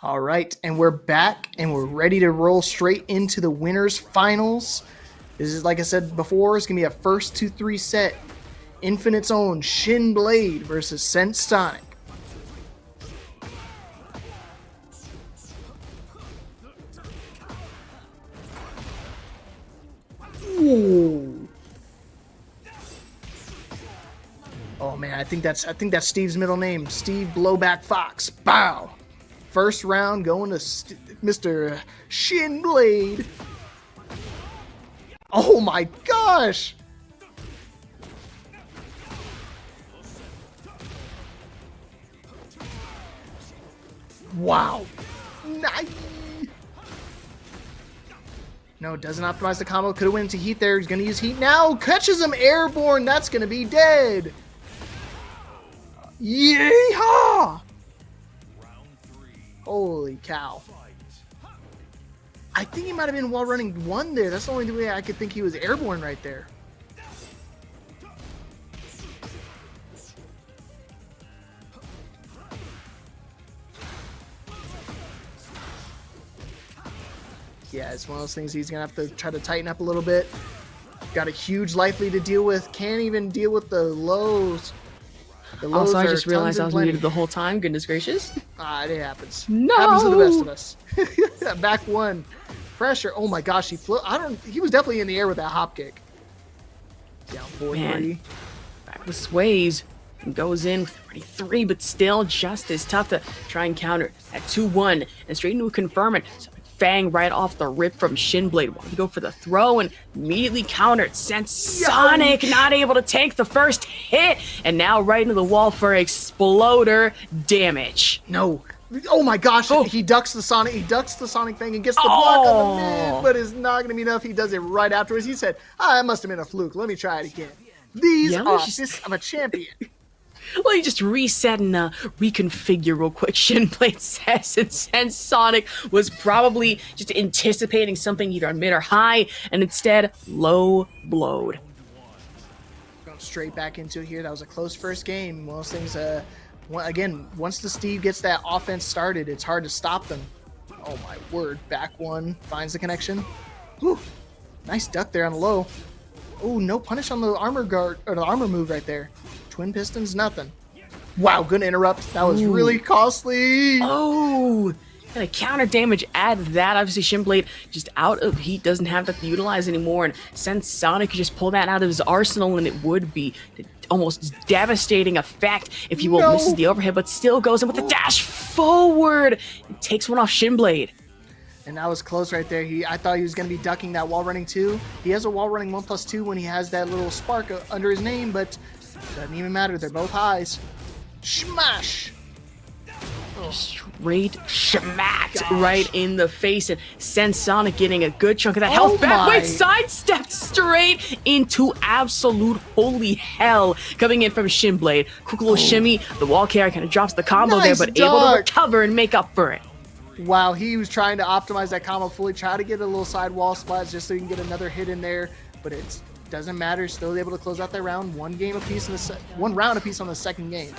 All right, and we're back and we're ready to roll straight into the winners finals. This is, like I said before, it's going to be a first to three set. Infinite's own Shinblade versus CensedSonic. Ooh. Oh man, I think that's Steve's middle name, Steve Blowback Fox. Bow. First round going to Mr. Shinblade. Oh my gosh! Wow. Nice. No, doesn't optimize the combo. Could have went into heat there. He's going to use heat now. Catches him airborne. That's going to be dead. Yeehaw! Holy cow. I think he might have been while running one there. That's the only way I could think he was airborne right there. Yeah, it's one of those things he's going to have to try to tighten up a little bit. Got a huge life lead to deal with. Can't even deal with the lows. Also, I just realized I was muted the whole time. Goodness gracious. It happens. No. Happens to the best of us. Back one. Pressure. Oh my gosh, he flew. He was definitely in the air with that hop kick. Down 4-3. Back with sways. And goes in with already 3, but still just as tough to try and counter at 2-1 and straight into a confirm it. So Fang right off the rip from Shinblade. Wanted to go for the throw and immediately countered. CensedSonic not able to take the first hit, and now right into the wall for exploder damage. No. Oh my gosh, he ducks the Sonic. He ducks the Sonic Fang and gets the block on the mid, but it's not going to be enough. He does it right afterwards. He said, that must have been a fluke. Let me try it again. I'm a champion. Well, you just reset and reconfigure real quick, Shinblade says, and CensedSonic was probably just anticipating something either on mid or high, and instead, low blowed. Going straight back into it here. That was a close first game. One of those things, again, once the Steve gets that offense started, it's hard to stop them. Oh my word. Back one. Finds the connection. Whew. Nice duck there on the low. Oh, no punish on the armor guard, or the armor move right there. Twin pistons, nothing. Wow, good interrupt. That was really costly. Oh, and a counter damage add to that. Obviously, Shinblade just out of heat, doesn't have that to utilize anymore, and CensedSonic could just pull that out of his arsenal, and it would be almost devastating effect if he misses the overhead, but still goes in with a dash forward and takes one off Shinblade. And that was close right there. I thought he was going to be ducking that wall running 2. He has a wall running 1+2 when he has that little spark under his name, but doesn't even matter. They're both highs. Smash! Straight smacked right in the face, and CensedSonic getting a good chunk of that health back. Wait, sidestepped straight into absolute holy hell coming in from Shinblade. Quick little shimmy. The wall carry kind of drops the combo there, but able to recover and make up for it. Wow, he was trying to optimize that combo fully, try to get a little side wall splats just so he can get another hit in there, but it doesn't matter. Still able to close out that round. One round apiece on the second game.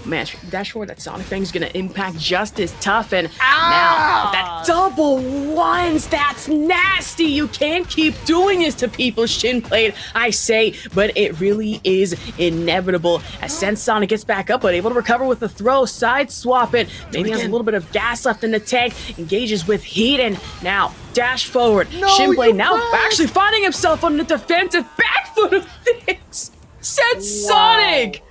Man, dash forward, that Sonic Fang's gonna impact just as tough, and now that double ones, that's nasty. You can't keep doing this to people, Shinblade, I say, but it really is inevitable as CensedSonic gets back up, but able to recover with the throw, side swap it. Maybe has a little bit of gas left in the tank, engages with heat, and now dash forward. Shinblade now actually finding himself on the defensive back foot of things. CensedSonic!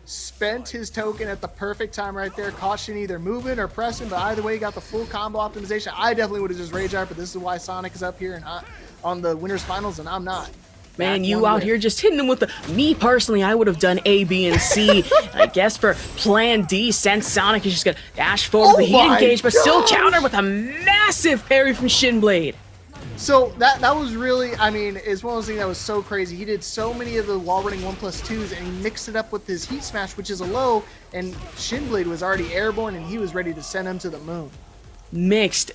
Spent his token at the perfect time right there. Caution either moving or pressing, but either way, he got the full combo optimization. I definitely would have just rage out, but this is why Sonic is up here and on the winners finals, and I'm not. Man, you out here just hitting them with the... Me, personally, I would have done A, B, and C. I guess for plan D, CensedSonic is just going to dash forward with the heat engage, but still counter with a massive parry from Shinblade. So that was really, I mean, it's one of those things that was so crazy. He did so many of the wall running 1+2s, and he mixed it up with his heat smash, which is a low, and Shinblade was already airborne, and he was ready to send him to the moon. Mixed,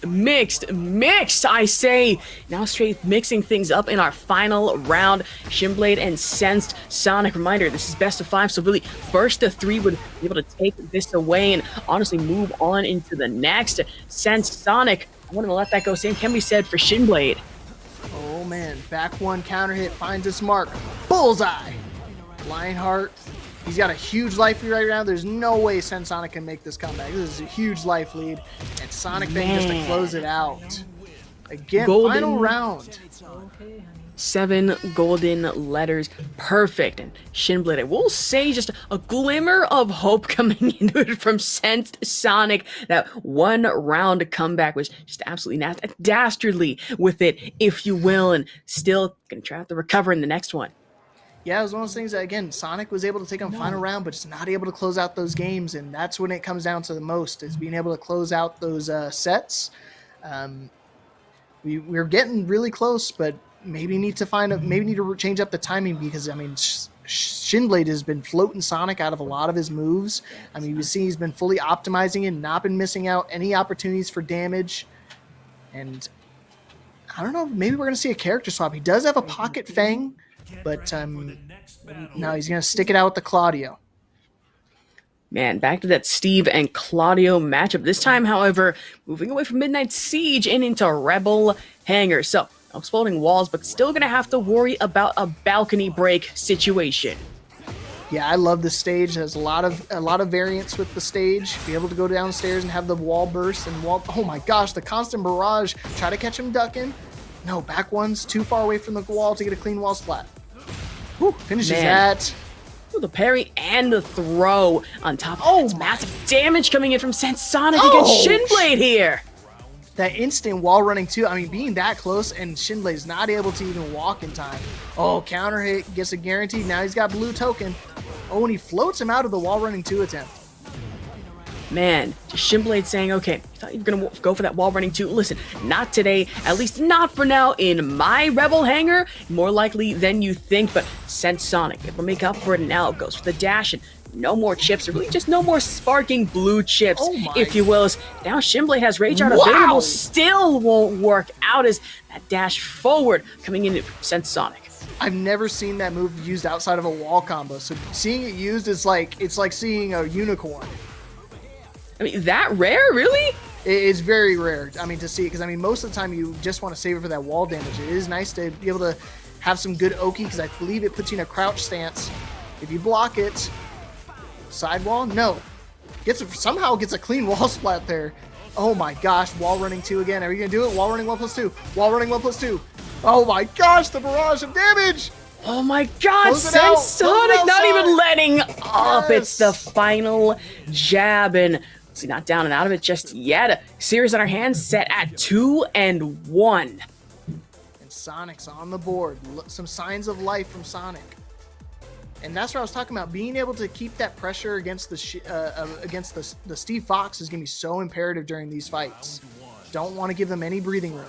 I say. Now straight mixing things up in our final round. Shinblade and CensedSonic. Reminder, this is best of 5, so really first to 3 would be able to take this away and honestly move on into the next. CensedSonic, I want to let that go. Same can be said for Shinblade. Oh man, back one counter hit finds its mark. Bullseye! Lionheart, he's got a huge life lead right now. There's no way CensedSonic can make this comeback. This is a huge life lead. And Sonic then just to close it out. Again, final round. 7 golden letters. Perfect. And Shinblade, I will say just a glimmer of hope coming into it from CensedSonic. That one round comeback was just absolutely dastardly with it, if you will, and still going to try to recover in the next one. Yeah, it was one of those things that, again, Sonic was able to take on final round, but just not able to close out those games, and that's when it comes down to the most, is being able to close out those sets. We're getting really close, but maybe need to change up the timing, because, I mean, Shinblade has been floating Sonic out of a lot of his moves. I mean, you see he's been fully optimizing and not been missing out any opportunities for damage, and I don't know, maybe we're going to see a character swap. He does have a Pocket Fang, but no, he's going to stick it out with the Claudio. Man, back to that Steve and Claudio matchup. This time, however, moving away from Midnight Siege and into Rebel Hangar. So, no exploding walls, but still going to have to worry about a balcony break situation. Yeah, I love this stage. There's a lot of variance with the stage. Be able to go downstairs and have the wall burst and wall. Oh my gosh, the constant barrage. Try to catch him ducking. No, back one's too far away from the wall to get a clean wall splat. Whew, finishes that. Ooh, the parry and the throw on top. Oh, it's massive damage coming in from CensedSonic against Shinblade here. That instant wall running too. I mean, being that close and Shinblade's not able to even walk in time. Oh, counter hit gets a guarantee. Now he's got blue token. Oh, and he floats him out of the wall running 2 attempt. Man, just Shinblade saying, okay, you thought you were going to go for that wall running 2. Listen, not today, at least not for now in my Rebel Hangar. More likely than you think, but CensedSonic, it will make up for it now. It goes for the dash and no more chips, or really just no more sparking blue chips, if you will. As now Shinblade has Rage Art available, still won't work out as that dash forward coming in from CensedSonic. I've never seen that move used outside of a wall combo, so seeing it used is like, it's like seeing a unicorn. I mean, that rare, really? It's very rare, I mean, to see it, because, I mean, most of the time you just want to save it for that wall damage. It is nice to be able to have some good Oki, because I believe it puts you in a crouch stance. If you block it, side wall, no. Somehow gets a clean wall splat there. Oh my gosh, wall running 2 again. Are you going to do it? Wall running 1+2. Wall running 1+2. Oh my gosh, the barrage of damage. Oh my god, CensedSonic not even letting up. It's the final jab, and see, not down and out of it just yet. A series on our hands set at 2-1. And Sonic's on the board. Some signs of life from Sonic. And that's what I was talking about. Being able to keep that pressure against the Steve Fox is going to be so imperative during these fights. Don't want to give them any breathing room.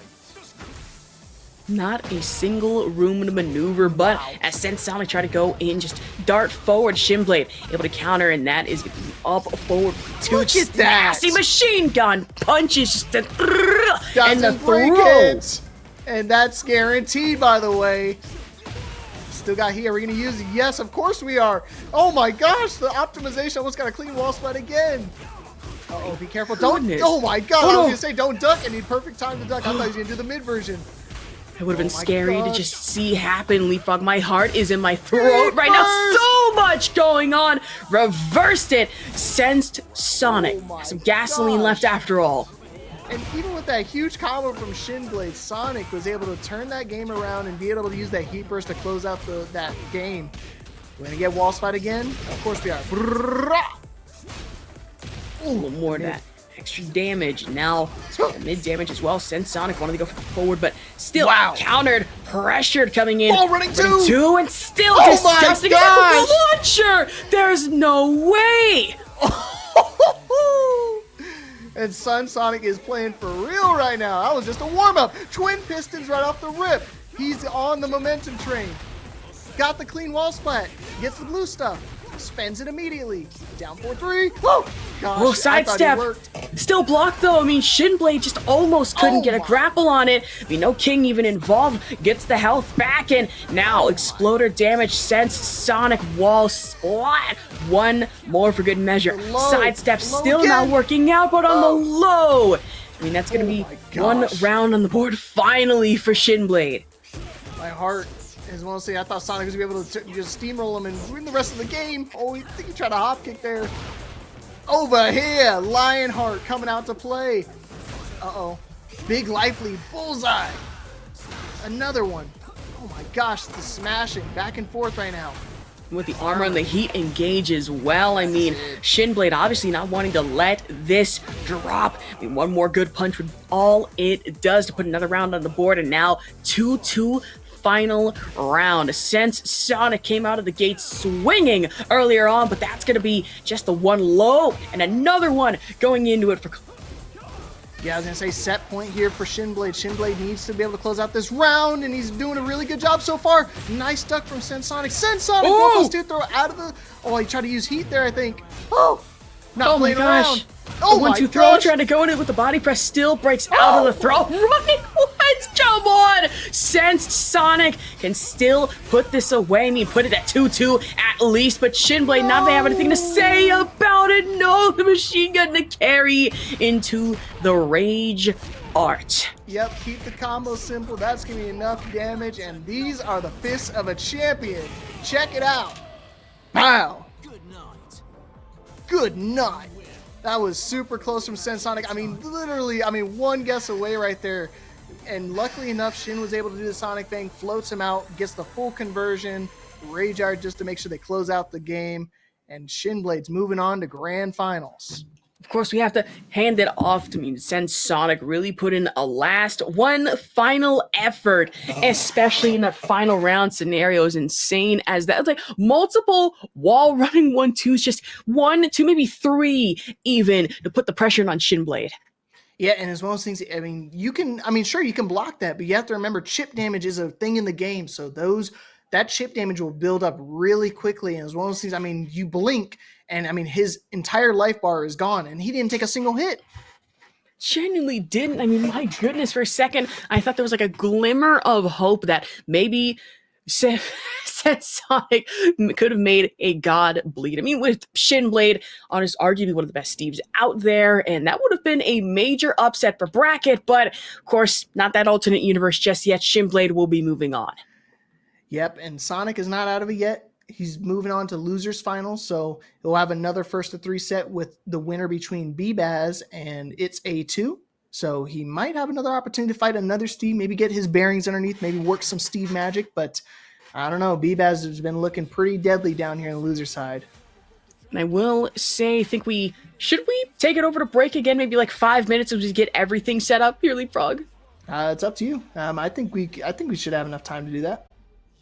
Not a single room to maneuver, but as CensedSonic try to go in, just dart forward, Shinblade able to counter, and that is up forward. Look at that! Nasty machine gun punches, just and the break throw. It. And that's guaranteed, by the way. Still got here. Are we going to use it? Yes, of course we are. Oh my gosh, the optimization almost got a clean wall splat again. Uh-oh, be careful. Don't. Oh my god, I was going to say don't duck. I need perfect time to duck. I thought he was going to do the mid version. It would have been scary to just see happen. Leapfrog, my heart is in my throat right now. So much going on. Reversed it. CensedSonic. Some gasoline left after all. And even with that huge combo from Shinblade, Sonic was able to turn that game around and be able to use that heat burst to close out that game. We're going to get wall spot again? Of course we are. Ooh, a little more of that extra damage. Now, mid damage as well. CensedSonic wanted to go forward, but still countered, pressured coming in. Ball running 2! And still disgusting. The launcher! There's no way! And CensedSonic is playing for real right now. That was just a warm-up. Twin pistons right off the rip. He's on the momentum train. Got the clean wall splat. Gets the blue stuff. Spends it immediately. Down 4-3. Woo! gosh. Oh, I thought it sidestep. worked. Still blocked though. I mean, Shinblade just almost couldn't get a my. grapple on it. I mean, no King even involved. Gets the health back, and now exploder damage. CensedSonic wall splat. One more for good measure. Sidestep still not working out, but on the low. I mean, that's gonna be one round on the board finally for Shinblade. My heart is want to say I thought Sonic was gonna be able to just steamroll him and win the rest of the game. Oh, I think he tried a hop kick there. Over here, Lionheart coming out to play. Uh-oh. Big life lead, bullseye. Another one. Oh my gosh, the smashing back and forth right now. With the armor and the heat engage as well. I mean, Shinblade obviously not wanting to let this drop. I mean, one more good punch with all it does to put another round on the board, and now 2-2 final round. CensedSonic came out of the gate swinging earlier on, but that's going to be just the one low, and another one going into it for... Yeah, I was going to say set point here for Shinblade. Shinblade needs to be able to close out this round, and he's doing a really good job so far. Nice duck from CensedSonic. CensedSonic 1+2 throw out of the... Oh, he tried to use heat there, I think. Oh! Not playing around. Oh, 1-2 throw, trying to go in it with the body press, still breaks out of the throw. Right, let's jump on! CensedSonic can still put this away. I mean, put it at 2-2 at least, but Shinblade not have anything to say about it. No, the machine gun to carry into the rage art. Yep, keep the combo simple. That's gonna be enough damage, and these are the fists of a champion. Check it out. Wow. Good night. That was super close from CensedSonic. I mean, literally, one guess away right there. And luckily enough, Shin was able to do the Sonic thing, floats him out, gets the full conversion, Rage Art just to make sure they close out the game. And Shinblade's moving on to Grand Finals. Of course, we have to hand it off to CensedSonic. Really put in a one final effort, especially in that final round scenario is insane as that. It's like multiple wall running 1-2s, just 1, 2, maybe 3 even to put the pressure on Shinblade. Yeah, and as one of those things, I mean, sure, you can block that, but you have to remember chip damage is a thing in the game. So that chip damage will build up really quickly. And as one of those things, I mean, you blink, and I mean, his entire life bar is gone, and he didn't take a single hit. Genuinely didn't. I mean, my goodness, for a second, I thought there was like a glimmer of hope that maybe CensedSonic could have made a god bleed. I mean, with Shinblade on his arguably one of the best Steves out there, and that would have been a major upset for Bracket, but of course, not that alternate universe just yet. Shinblade will be moving on. Yep, and Sonic is not out of it yet. He's moving on to losers finals, so he'll have another 1-3 set with the winner between B-Baz and It's A2. So he might have another opportunity to fight another Steve, maybe get his bearings underneath, maybe work some Steve magic, but I don't know. B-Baz has been looking pretty deadly down here on the loser side. And I will say, should we take it over to break again, maybe like 5 minutes as we get everything set up here, Leapfrog? It's up to you. I think we should have enough time to do that.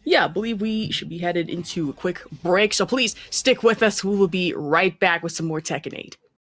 Yeah, I believe we should be headed into a quick break, so please stick with us. We will be right back with some more Tekken 8.